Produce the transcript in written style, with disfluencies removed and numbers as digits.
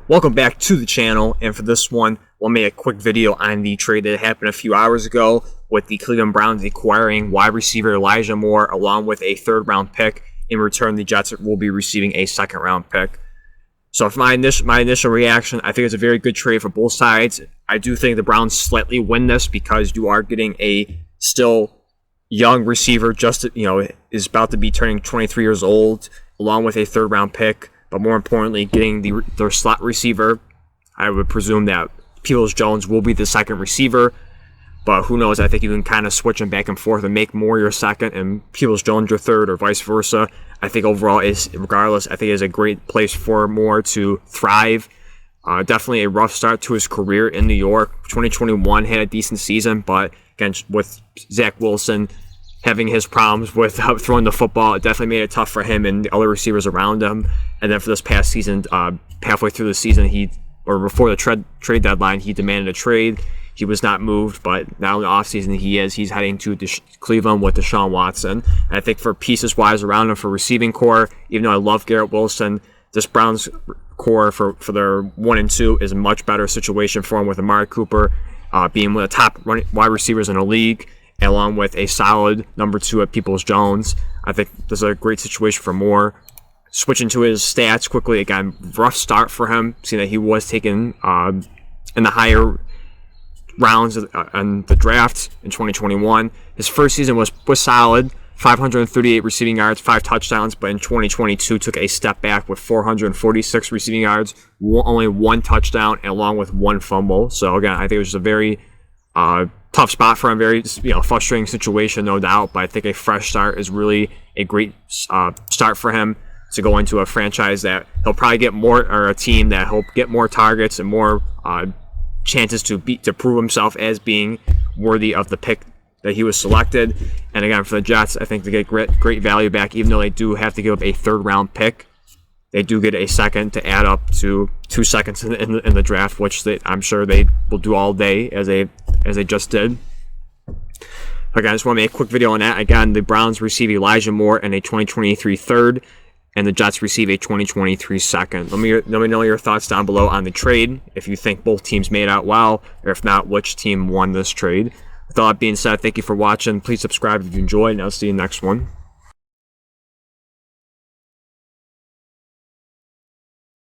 Welcome back to the channel, and for this one, we'll make a quick video on the trade that happened a few hours ago with the Cleveland Browns acquiring wide receiver Elijah Moore along with a third-round pick. In return, the Jets will be receiving a second-round pick. So for my initial reaction, I think it's a very good trade for both sides. I do think the Browns slightly win this because you are getting a still young receiver, is about to be turning 23 years old, along with a third-round pick. But more importantly, getting their slot receiver. I would presume that Peoples-Jones will be the second receiver. But who knows? I think you can kind of switch them back and forth and make Moore your second and Peoples-Jones your third, or vice versa. I think overall, regardless, I think it's a great place for Moore to thrive. Definitely a rough start to his career in New York. 2021 had a decent season, but again, with Zach Wilson having his problems with throwing the football, it definitely made it tough for him and the other receivers around him. And then for this past season, halfway through the season, before the trade deadline, he demanded a trade. He was not moved, but now in the offseason, he's heading to Cleveland with Deshaun Watson. And I think for pieces-wise around him for receiving core, even though I love Garrett Wilson, this Browns core for their 1 and 2 is a much better situation for him with Amari Cooper being one of the top wide receivers in the league, along with a solid number 2 at Peoples-Jones. I think this is a great situation for Moore. Switching to his stats quickly, again, rough start for him, seeing that he was taken in the higher rounds in the draft in 2021. His first season was solid, 538 receiving yards, 5 touchdowns, but in 2022 took a step back with 446 receiving yards, only 1 touchdown, and along with 1 fumble. So again, I think it was just a very tough spot for him, very frustrating situation, no doubt, but I think a fresh start is really a great start for him to go into a franchise that he'll probably get more, or a team that he'll get more targets and more chances to prove himself as being worthy of the pick that he was selected. And again, for the Jets, I think they get great value back, even though they do have to give up a third-round pick. They do get a second to add up to 2 seconds in the draft, which I'm sure they will do all day, as they just did. Again, I just want to make a quick video on that. Again, the Browns receive Elijah Moore and a 2023 third, and the Jets receive a 2023 second. Let me know your thoughts down below on the trade, if you think both teams made out well, or if not, which team won this trade. With all that being said, thank you for watching. Please subscribe if you enjoyed, and I'll see you in the next one.